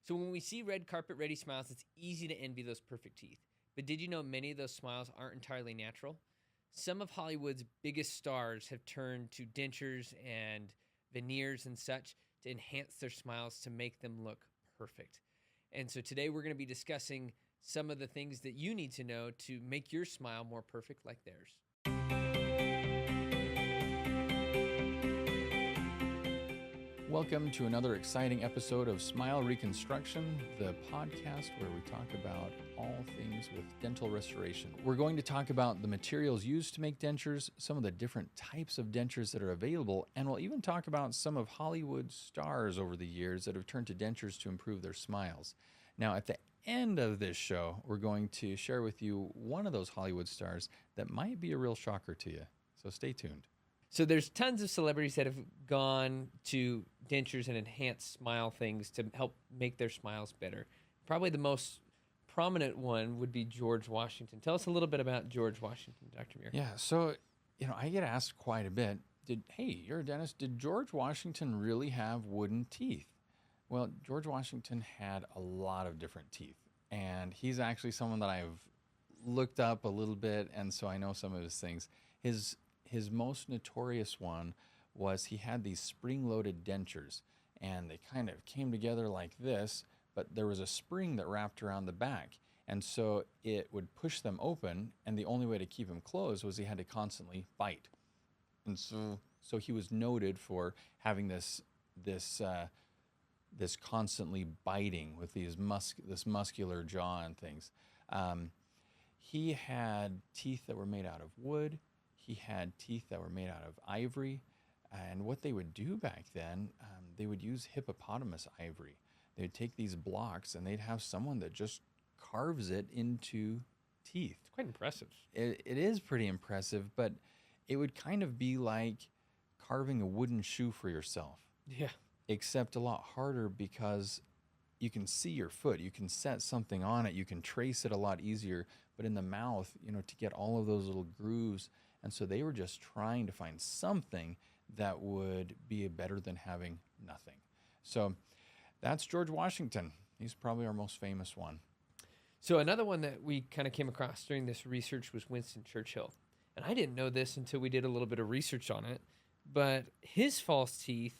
So when we see red carpet ready smiles, it's easy to envy those perfect teeth. But did you know many of those smiles aren't entirely natural? Some of Hollywood's biggest stars have turned to dentures and veneers and such to enhance their smiles to make them look perfect. And so today we're going to be discussing some of the things that you need to know to make your smile more perfect like theirs. Welcome to another exciting episode of Smile Reconstruction, the podcast where we talk about all things with dental restoration. We're going to talk about the materials used to make dentures, some of the different types of dentures that are available, and we'll even talk about some of Hollywood's stars over the years that have turned to dentures to improve their smiles. Now, at the end of this show, we're going to share with you one of those Hollywood stars that might be a real shocker to you. So stay tuned. So there's tons of celebrities that have gone to dentures and enhanced smile things to help make their smiles better. Probably the most prominent one would be George Washington. Tell us a little bit about George Washington, Dr. Muir. Yeah, so, I get asked quite a bit, hey, you're a dentist, did George Washington really have wooden teeth? Well, George Washington had a lot of different teeth, and he's actually someone that I've looked up a little bit, and so I know some of his things. His most notorious one was he had these spring-loaded dentures, and they kind of came together like this, but there was a spring that wrapped around the back, and so it would push them open, and the only way to keep them closed was he had to constantly bite. And so he was noted for having this constantly biting with this muscular jaw and things. He had teeth that were made out of wood. He had teeth that were made out of ivory. And what they would do back then, they would use hippopotamus ivory. They'd take these blocks and they'd have someone that just carves it into teeth. It's quite impressive. It is pretty impressive, but it would kind of be like carving a wooden shoe for yourself. Yeah. Except a lot harder because you can see your foot, you can set something on it, you can trace it a lot easier, but in the mouth, to get all of those little grooves. And so they were just trying to find something that would be better than having nothing. So that's George Washington. He's probably our most famous one. So another one that we kind of came across during this research was Winston Churchill. And I didn't know this until we did a little bit of research on it, but his false teeth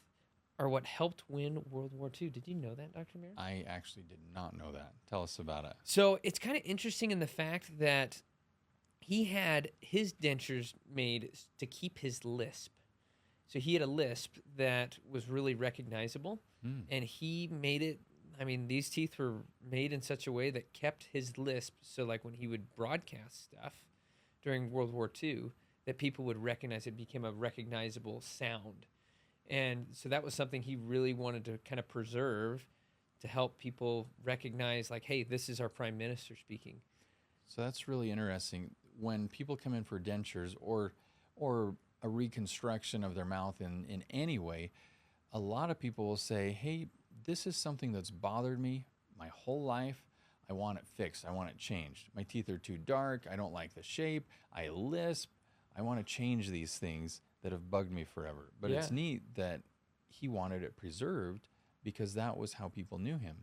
are what helped win World War II. Did you know that, Dr. Muir? I actually did not know that. Tell us about it. So it's kind of interesting in the fact that he had his dentures made to keep his lisp. So he had a lisp that was really recognizable, and he made it. I mean, these teeth were made in such a way that kept his lisp. So like when he would broadcast stuff during World War II, that people would recognize it, became a recognizable sound. And so that was something he really wanted to kind of preserve to help people recognize, like, hey, this is our prime minister speaking. So that's really interesting. When people come in for dentures or a reconstruction of their mouth in any way, a lot of people will say, hey, this is something that's bothered me my whole life. I want it fixed. I want it changed. My teeth are too dark. I don't like the shape. I lisp. I want to change these things that have bugged me forever. But It's neat that he wanted it preserved because that was how people knew him.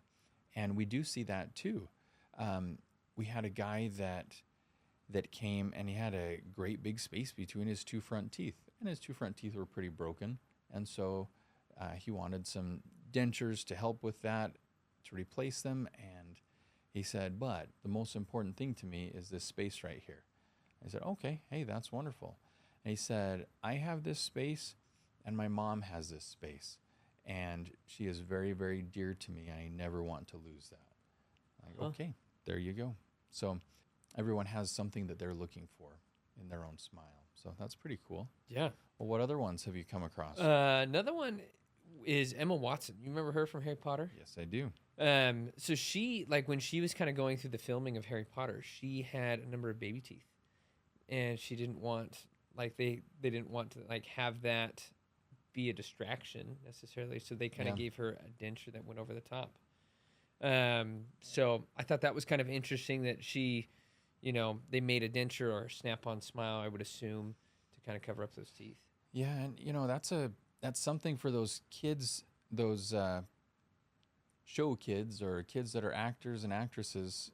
And we do see that too. We had a guy that came and he had a great big space between his two front teeth. And his two front teeth were pretty broken. And so he wanted some dentures to help with that, to replace them. And he said, but the most important thing to me is this space right here. I said, okay, hey, that's wonderful. And he said, I have this space and my mom has this space. And she is very, very dear to me. I never want to lose that. Okay, there you go. So everyone has something that they're looking for in their own smile. So that's pretty cool. Yeah. Well, what other ones have you come across? Another one is Emma Watson. You remember her from Harry Potter? Yes, I do. So she, like when she was kind of going through the filming of Harry Potter, she had a number of baby teeth. And she didn't want, like they didn't want to like have that be a distraction necessarily. So they kind of gave her a denture that went over the top. So I thought that was kind of interesting that she, they made a denture or a snap-on smile, I would assume, to kind of cover up those teeth. Yeah, and that's something for those kids, those show kids or kids that are actors and actresses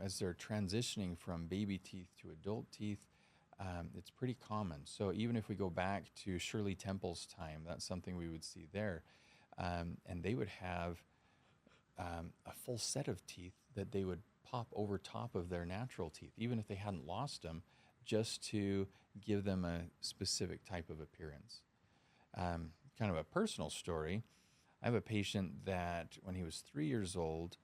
as they're transitioning from baby teeth to adult teeth, it's pretty common. So even if we go back to Shirley Temple's time, that's something we would see there. And they would have a full set of teeth that they would pop over top of their natural teeth, even if they hadn't lost them, just to give them a specific type of appearance. Kind of a personal story. I have a patient that when he was 3 years old,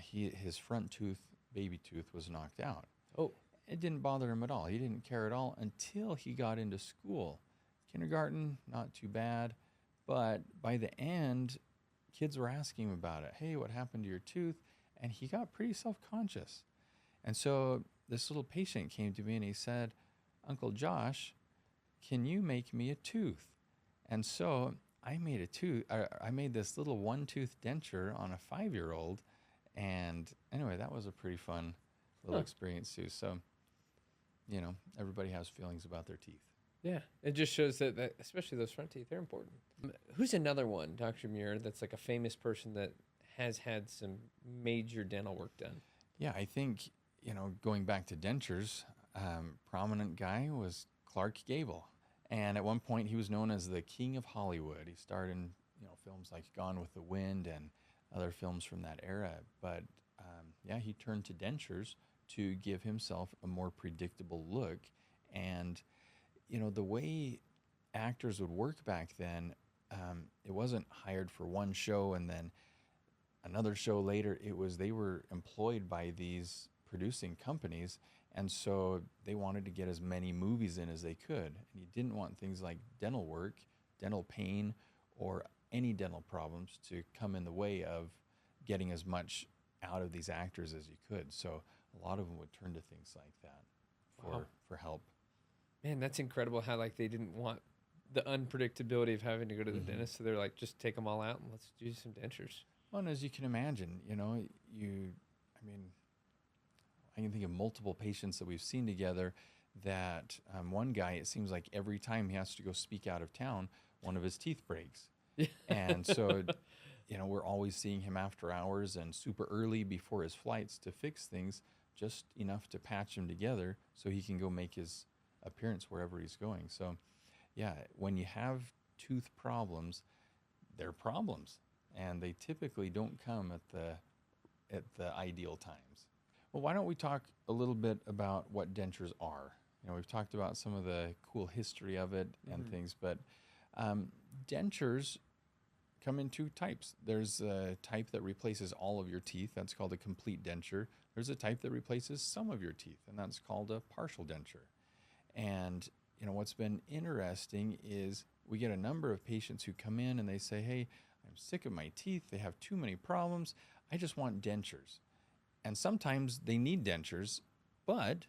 his front tooth, baby tooth, was knocked out. Oh. It didn't bother him at all. He didn't care at all until he got into school. Kindergarten, not too bad. But by the end, kids were asking him about it. Hey, what happened to your tooth? And he got pretty self-conscious. And so this little patient came to me and he said, Uncle Josh, can you make me a tooth? And so I made this little one-tooth denture on a 5-year-old. And anyway, that was a pretty fun little experience too. So, everybody has feelings about their teeth. Yeah, it just shows that especially those front teeth, they're important. Who's another one, Dr. Muir, that's like a famous person that has had some major dental work done? Yeah, I think, going back to dentures, prominent guy was Clark Gable. And at one point, he was known as the King of Hollywood. He starred in, films like Gone with the Wind and other films from that era. But, he turned to dentures to give himself a more predictable look. And, the way actors would work back then, it wasn't hired for one show and then another show later. They were employed by these producing companies, and so they wanted to get as many movies in as they could. And you didn't want things like dental work, dental pain, or any dental problems to come in the way of getting as much out of these actors as you could. So a lot of them would turn to things like that for help. Man, that's incredible how they didn't want the unpredictability of having to go to the dentist. So they're like, just take them all out and let's do some dentures. Well, and as you can imagine, I can think of multiple patients that we've seen together that one guy, it seems like every time he has to go speak out of town, one of his teeth breaks. And so, we're always seeing him after hours and super early before his flights to fix things, just enough to patch him together so he can go make his appearance wherever he's going. So, yeah, when you have tooth problems, they're problems, and they typically don't come at the ideal times. Well, why don't we talk a little bit about what dentures are? We've talked about some of the cool history of it and things, but dentures come in two types. There's a type that replaces all of your teeth. That's called a complete denture. There's a type that replaces some of your teeth, and that's called a partial denture. And what's been interesting is we get a number of patients who come in and they say, hey, I'm sick of my teeth. They have too many problems. I just want dentures. And sometimes they need dentures, but,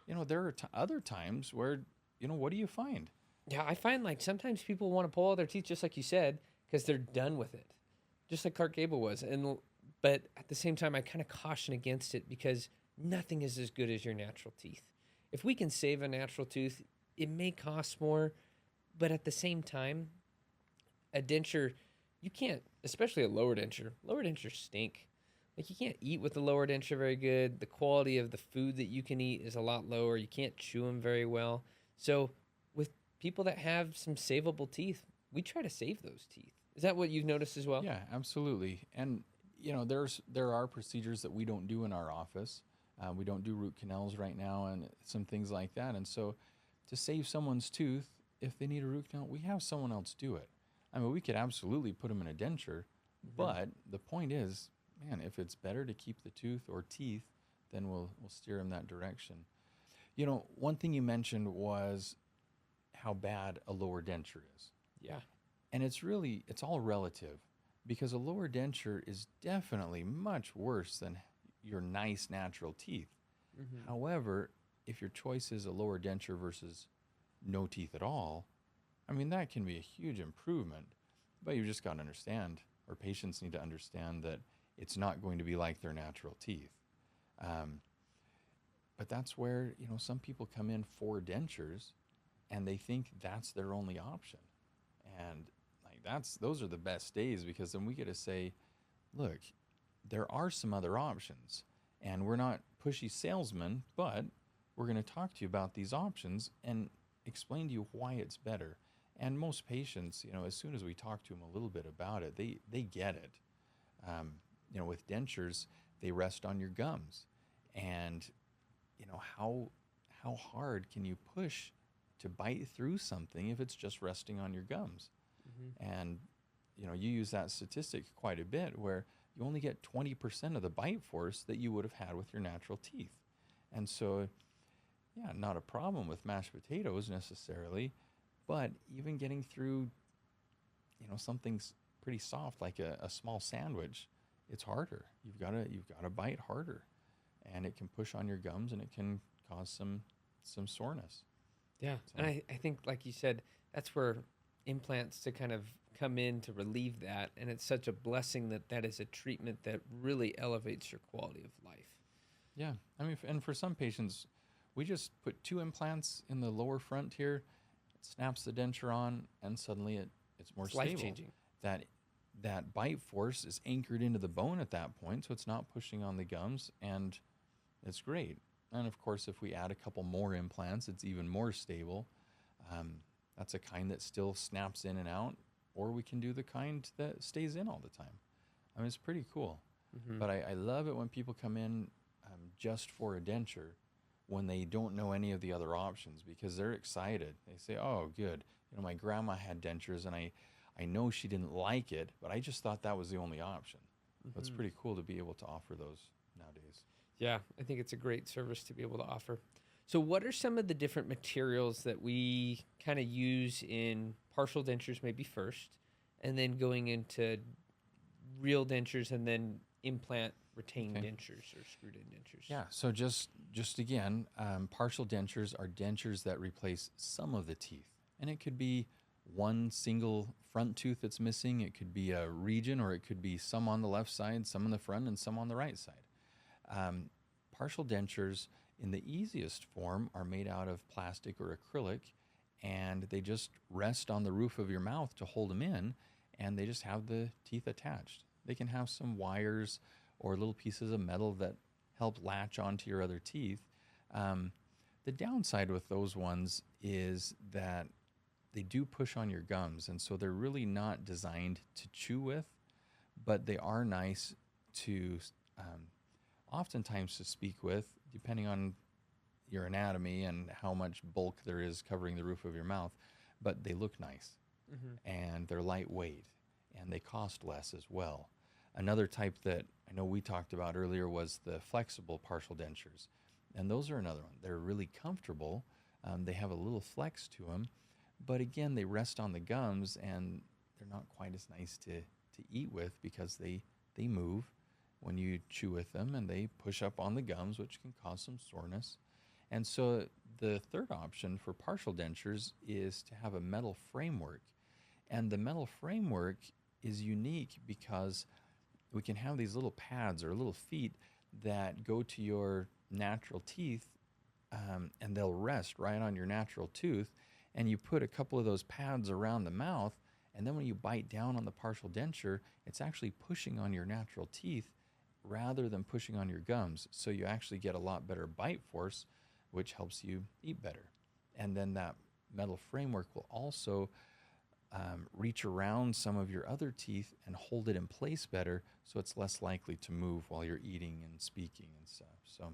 there are other times where, what do you find? Yeah, I find sometimes people want to pull all their teeth, just like you said, because they're done with it, just like Clark Gable was. But at the same time, I kind of caution against it because nothing is as good as your natural teeth. If we can save a natural tooth, it may cost more, but at the same time, a denture, you can't, especially a lower denture. Lower dentures stink. You can't eat with the lower denture very good. The quality of the food that you can eat is a lot lower. You can't chew them very well. So with people that have some savable teeth, we try to save those teeth. Is that what you've noticed as well? Yeah, absolutely. And, there are procedures that we don't do in our office. We don't do root canals right now and some things like that. And so to save someone's tooth, if they need a root canal, we have someone else do it. We could absolutely put them in a denture, but the point is, man, if it's better to keep the tooth or teeth, then we'll steer them that direction. One thing you mentioned was how bad a lower denture is. Yeah. And it's all relative, because a lower denture is definitely much worse than your nice natural teeth. However, if your choice is a lower denture versus no teeth at all, that can be a huge improvement. But you just got to understand, or patients need to understand, that it's not going to be like their natural teeth. But that's where, some people come in for dentures and they think that's their only option. And those are the best days, because then we get to say, look, there are some other options, and we're not pushy salesmen, but we're going to talk to you about these options and explain to you why it's better. And most patients, as soon as we talk to them a little bit about it, they get it. With dentures, they rest on your gums, and how hard can you push to bite through something if it's just resting on your gums? And you use that statistic quite a bit, where you only get 20% of the bite force that you would have had with your natural teeth. And so, yeah, not a problem with mashed potatoes necessarily, but even getting through, something pretty soft like a small sandwich, it's harder. You've got to bite harder, and it can push on your gums, and it can cause some soreness. Yeah, So. and I think, like you said, that's where implants to kind of come in to relieve that, and it's such a blessing that is a treatment that really elevates your quality of life. Yeah, I mean, and for some patients, we just put 2 implants in the lower front here, it snaps the denture on, and suddenly it's more stable. Life-changing. That bite force is anchored into the bone at that point, so it's not pushing on the gums, and it's great. And of course, if we add a couple more implants, it's even more stable. That's a kind that still snaps in and out, or we can do the kind that stays in all the time. I mean, it's pretty cool. But I love it when people come in just for a denture when they don't know any of the other options, because they're excited. They say, oh, good. My grandma had dentures, and I know she didn't like it, but I just thought that was the only option. So it's pretty cool to be able to offer those nowadays. Yeah, I think it's a great service to be able to offer. So what are some of the different materials that we kind of use in partial dentures maybe first, and then going into real dentures, and then implant-retained dentures or screwed-in dentures? Yeah, so just again, partial dentures are dentures that replace some of the teeth. And it could be one single front tooth that's missing. It could be a region, or it could be some on the left side, some on the front, and some on the right side. Partial dentures, in the easiest form, are made out of plastic or acrylic, and they just rest on the roof of your mouth to hold them in, and they just have the teeth attached. They can have some wires or little pieces of metal that help latch onto your other teeth. The downside with those ones is that they do push on your gums, and so they're really not designed to chew with, but they are nice to oftentimes to speak with, depending on your anatomy and how much bulk there is covering the roof of your mouth. But they look nice, and they're lightweight, and they cost less as well. Another type that I know we talked about earlier was the flexible partial dentures, and those are another one. They're really comfortable. They have a little flex to them, but again, they rest on the gums, and they're not quite as nice to eat with, because they move when you chew with them, and they push up on the gums, which can cause some soreness. And so the third option for partial dentures is to have a metal framework. And the metal framework is unique because we can have these little pads or little feet that go to your natural teeth, and they'll rest right on your natural tooth. And you put a couple of those pads around the mouth, and then when you bite down on the partial denture, it's actually pushing on your natural teeth rather than pushing on your gums. So you actually get a lot better bite force, which helps you eat better. And then that metal framework will also reach around some of your other teeth and hold it in place better, so it's less likely to move while you're eating and speaking and stuff. So,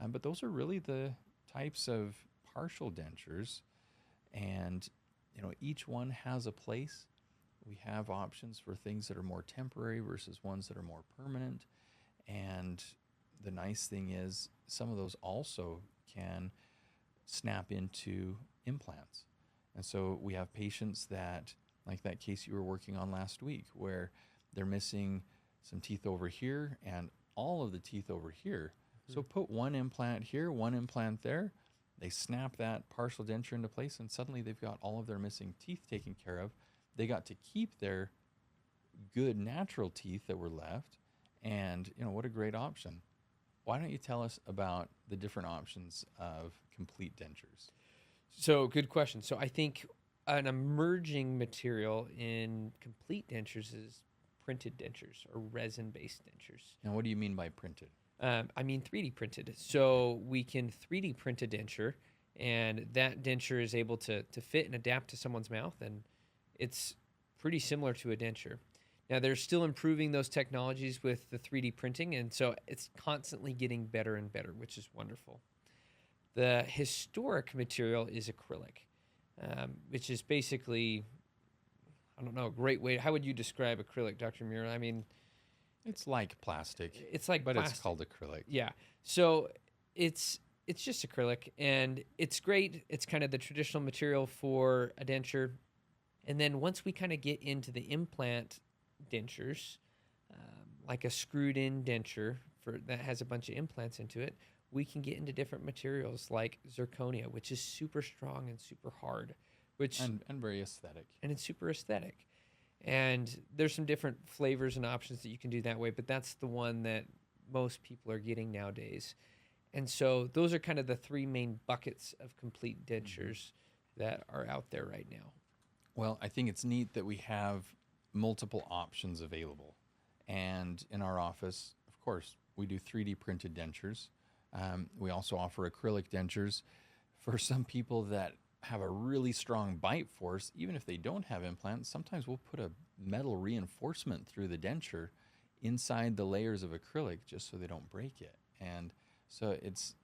but those are really the types of partial dentures, and each one has a place. We have options for things that are more temporary versus ones that are more permanent. And the nice thing is, some of those also can snap into implants. And so we have patients that, like that case you were working on last week, where they're missing some teeth over here and all of the teeth over here. So put one implant here, one implant there. They snap that partial denture into place, and suddenly they've got all of their missing teeth taken care of. They got to keep their good natural teeth that were left. And, what a great option. Why don't you tell us about the different options of complete dentures? So, good question. So I think an emerging material in complete dentures is printed dentures or resin-based dentures. And what do you mean by printed? I mean 3D printed. So we can 3D print a denture, and that denture is able to fit and adapt to someone's mouth, and it's pretty similar to a denture. Now, they're still improving those technologies with the 3D printing, and so it's constantly getting better and better, which is wonderful. The historic material is acrylic, which is basically, I don't know, a great way. How would you describe acrylic, Dr. Muir? I mean, It's like plastic. it's like but plastic. it's called acrylic. Yeah. So it's just acrylic, and it's great. It's kind of the traditional material for a denture. And then once we kind of get into the implant dentures, like a screwed-in denture that has a bunch of implants into it, we can get into different materials like zirconia, which is super strong and super hard, And very aesthetic. and it's super aesthetic. And there's some different flavors and options that you can do that way, but that's the one that most people are getting nowadays. And so those are kind of the three main buckets of complete dentures that are out there right now. Well, I think it's neat that we have multiple options available. And in our office, of course, we do 3D printed dentures. We also offer acrylic dentures. For some people that have a really strong bite force, even if they don't have implants, sometimes we'll put a metal reinforcement through the denture inside the layers of acrylic just so they don't break it. And so it's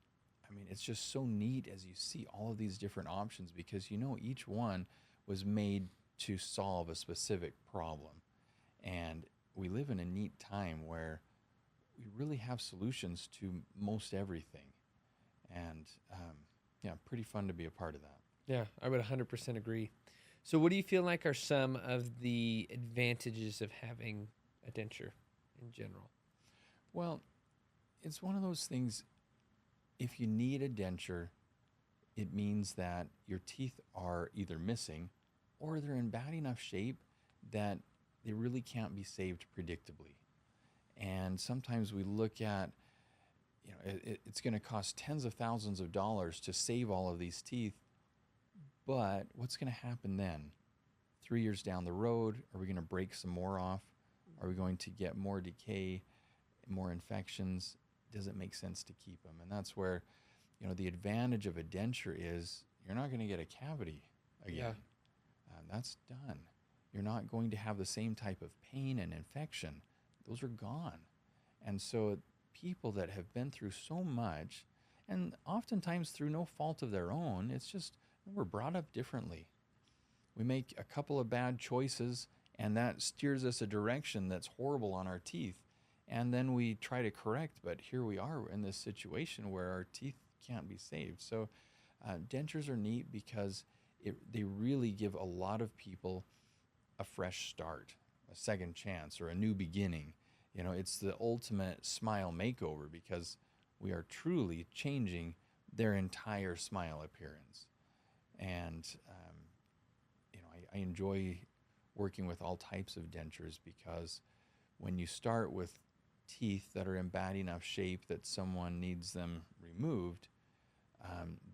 just so neat as you see all of these different options, because each one was made to solve a specific problem. And we live in a neat time where we really have solutions to most everything. And pretty fun to be a part of that. Yeah, I would 100% agree. So what do you feel like are some of the advantages of having a denture in general? Well, it's one of those things, if you need a denture, it means that your teeth are either missing or they're in bad enough shape that they really can't be saved predictably. And sometimes we look at, it's going to cost tens of thousands of dollars to save all of these teeth. But what's going to happen then? 3 years down the road, are we going to break some more off? Are we going to get more decay, more infections? Does it make sense to keep them? And that's where, the advantage of a denture is you're not going to get a cavity again. That's done. You're not going to have the same type of pain and infection. Those are gone. And so people that have been through so much, and oftentimes through no fault of their own, it's just we're brought up differently. We make a couple of bad choices, and that steers us a direction that's horrible on our teeth. And then we try to correct, but here we are in this situation where our teeth can't be saved. So dentures are neat because they really give a lot of people a fresh start, a second chance, or a new beginning. It's the ultimate smile makeover because we are truly changing their entire smile appearance. And, I enjoy working with all types of dentures because when you start with teeth that are in bad enough shape that someone needs them removed,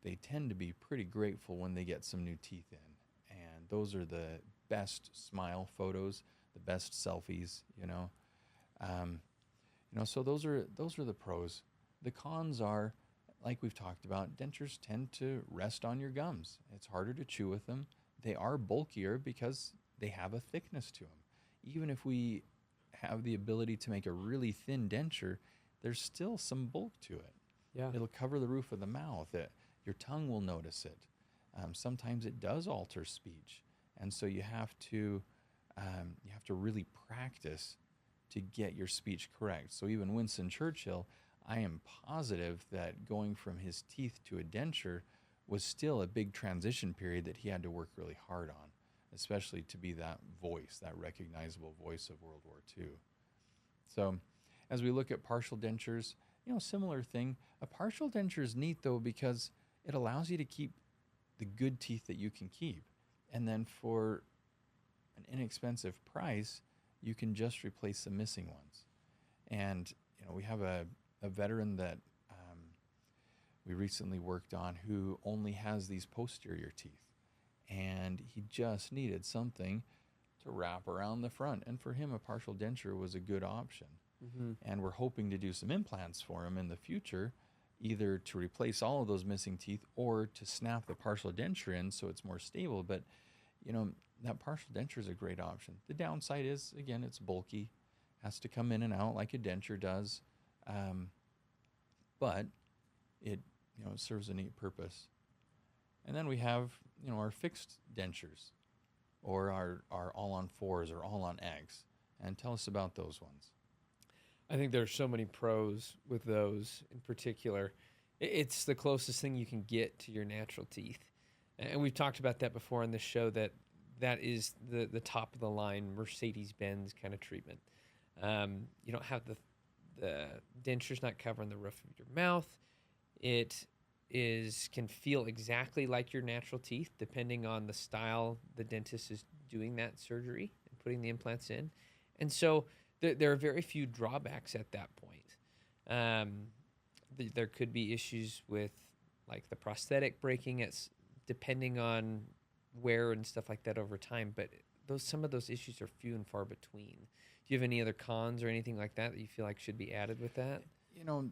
they tend to be pretty grateful when they get some new teeth in. And those are the best smile photos, the best selfies, So those are the pros. The cons are, like we've talked about, dentures tend to rest on your gums. It's harder to chew with them. They are bulkier because they have a thickness to them. Even if we have the ability to make a really thin denture, there's still some bulk to it. Yeah. It'll cover the roof of the mouth. Your tongue will notice it. Sometimes it does alter speech. And so you have to really practice to get your speech correct. So even Winston Churchill, I am positive that going from his teeth to a denture was still a big transition period that he had to work really hard on, especially to be that voice, that recognizable voice of World War II. So as we look at partial dentures, similar thing. A partial denture is neat, though, because it allows you to keep the good teeth that you can keep. And then for an inexpensive price, you can just replace the missing ones. And, we have a veteran that we recently worked on who only has these posterior teeth. And he just needed something to wrap around the front. And for him, a partial denture was a good option. Mm-hmm. And we're hoping to do some implants for him in the future, either to replace all of those missing teeth or to snap the partial denture in so it's more stable. But, you know, that partial denture is a great option. The downside is, again, it's bulky, has to come in and out like a denture does. But it, you know, serves a neat purpose. And then we have, you know, our fixed dentures, or our all-on-4s or all-on-X. And tell us about those ones. I think there's so many pros with those in particular. It's the closest thing you can get to your natural teeth. And we've talked about that before on this show, that is the top of the line Mercedes-Benz kind of treatment. You don't have the dentures not covering the roof of your mouth. It can feel exactly like your natural teeth, depending on the style the dentist is doing that surgery and putting the implants in. And so there are very few drawbacks at that point. There could be issues with like the prosthetic breaking, depending on wear and stuff like that over time. But some of those issues are few and far between. Do you have any other cons or anything like that you feel like should be added with that? You know,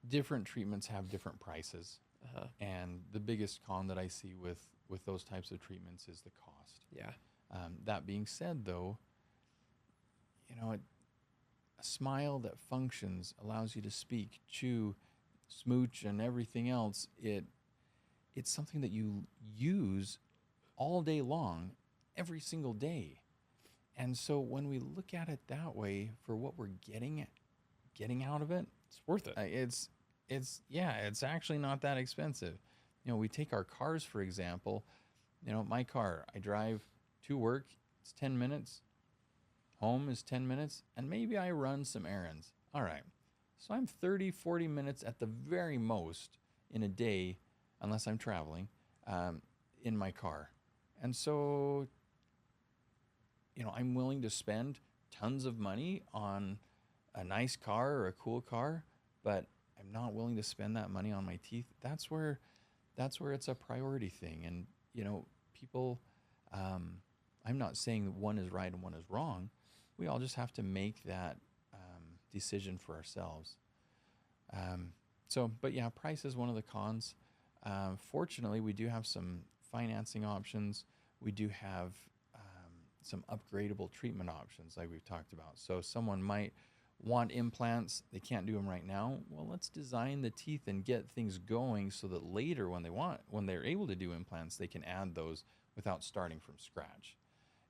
different treatments have different prices. Uh-huh. And the biggest con that I see with those types of treatments is the cost. Yeah. That being said, though, you know, a smile that functions, allows you to speak, chew, smooch, and everything else, it's something that you use all day long, every single day. And so when we look at it that way, for what we're getting out of it, It's worth it. it's actually not that expensive. You know, we take our cars, for example. You know, my car, I drive to work, it's 10 minutes. Home is 10 minutes, and maybe I run some errands. All right. So I'm 30, 40 minutes at the very most in a day, unless I'm traveling, in my car. And so, you know, I'm willing to spend tons of money on a nice car or a cool car, but I'm not willing to spend that money on my teeth. That's where it's a priority thing. And, you know, people, I'm not saying that one is right and one is wrong. We all just have to make that decision for ourselves. But yeah, price is one of the cons. Fortunately, we do have some financing options. We do have some upgradable treatment options like we've talked about. So someone might want implants, they can't do them right now. Well, let's design the teeth and get things going so that later when they're able to do implants, they can add those without starting from scratch.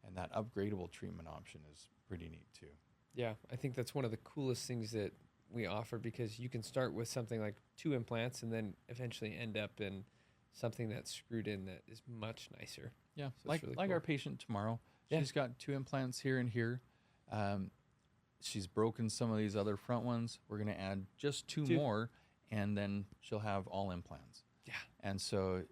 And that upgradable treatment option is pretty neat too. Yeah, I think that's one of the coolest things that we offer, because you can start with something like 2 implants and then eventually end up in something that's screwed in that is much nicer. Yeah, So like really like cool. our patient tomorrow. Yeah. She's got 2 implants here and here. She's broken some of these other front ones. We're going to add just 2 2. more, and then she'll have all implants. Yeah. And so,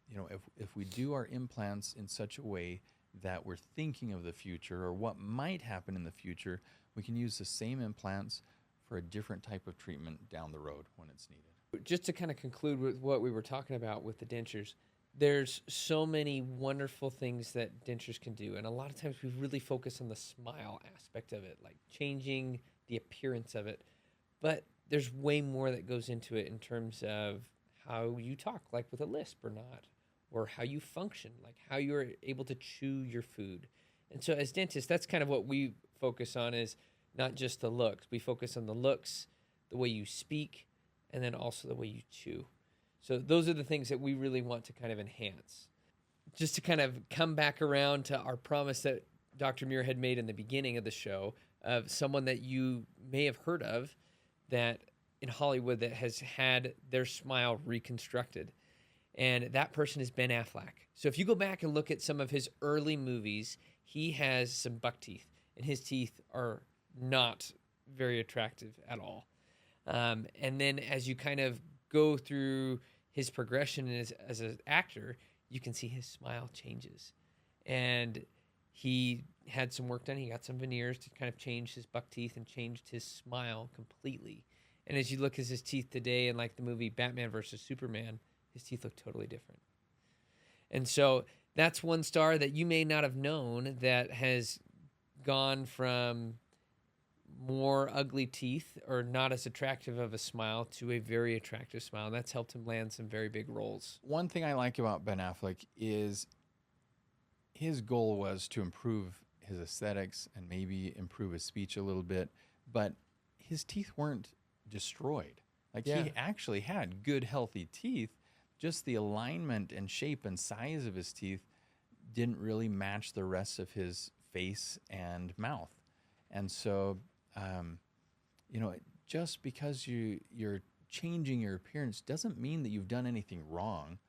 you know, if we do our implants in such a way that we're thinking of the future or what might happen in the future, we can use the same implants for a different type of treatment down the road when it's needed. Just to kind of conclude with what we were talking about with the dentures, there's so many wonderful things that dentures can do. And a lot of times we really focus on the smile aspect of it, like changing the appearance of it. But there's way more that goes into it in terms of how you talk, like with a lisp or not, or how you function, like how you're able to chew your food. And so as dentists, that's kind of what we focus on, is not just the looks. We focus on the looks, the way you speak, and then also the way you chew. So those are the things that we really want to kind of enhance. Just to kind of come back around to our promise that Dr. Muir had made in the beginning of the show, of someone that you may have heard of that in Hollywood that has had their smile reconstructed. And that person is Ben Affleck. So if you go back and look at some of his early movies, he has some buck teeth, and his teeth are not very attractive at all. And then as you kind of go through his progression as an actor, you can see his smile changes. And he had some work done. He got some veneers to kind of change his buck teeth and changed his smile completely. And as you look at his teeth today in like the movie Batman versus Superman, his teeth look totally different. And so that's one star that you may not have known that has gone from more ugly teeth or not as attractive of a smile to a very attractive smile. And that's helped him land some very big roles. One thing I like about Ben Affleck is his goal was to improve his aesthetics and maybe improve his speech a little bit, but his teeth weren't destroyed. Like he actually had good, healthy teeth. Just the alignment and shape and size of his teeth didn't really match the rest of his face and mouth. And so, just because you're changing your appearance doesn't mean that you've done anything wrong.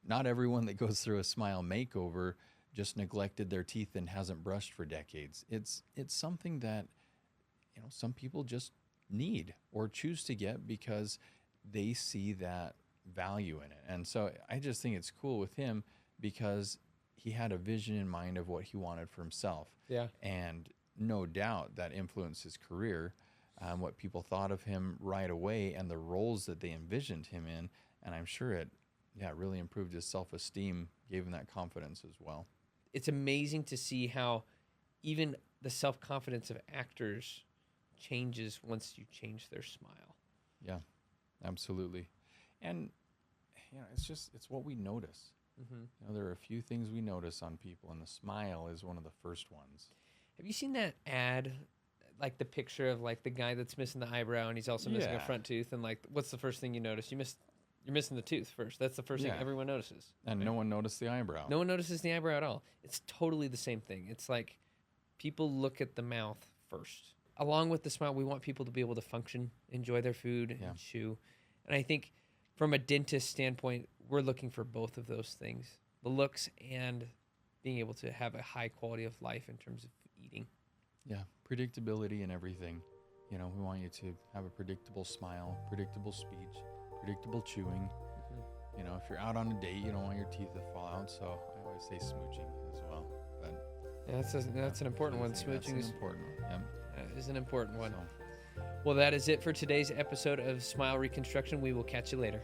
Not everyone that goes through a smile makeover just neglected their teeth and hasn't brushed for decades. It's something that, some people just need or choose to get because they see that value in it. And so I just think it's cool with him because he had a vision in mind of what he wanted for himself. Yeah. And no doubt that influenced his career, what people thought of him right away and the roles that they envisioned him in. And I'm sure it really improved his self-esteem, gave him that confidence as well. It's amazing to see how even the self-confidence of actors changes once you change their smile. Yeah, absolutely. And, it's what we notice. Mm-hmm. There are a few things we notice on people, and the smile is one of the first ones. Have you seen that ad, like the picture of like the guy that's missing the eyebrow and he's also missing a front tooth, and like what's the first thing you notice? You're missing the tooth first. That's the first thing everyone notices. And no one noticed the eyebrow. No one notices the eyebrow at all. It's totally the same thing. It's like people look at the mouth first. Along with the smile, we want people to be able to function, enjoy their food, and chew. And I think from a dentist standpoint, we're looking for both of those things, the looks and being able to have a high quality of life in terms of eating. Yeah, predictability in everything. We want you to have a predictable smile, predictable speech, predictable chewing. Mm-hmm. If you're out on a date, you don't want your teeth to fall out, so I always say smooching as well. But that's an important one. Smooching is important one. Yep. That is an important one. Well, that is it for today's episode of Smile Reconstruction. We will catch you later.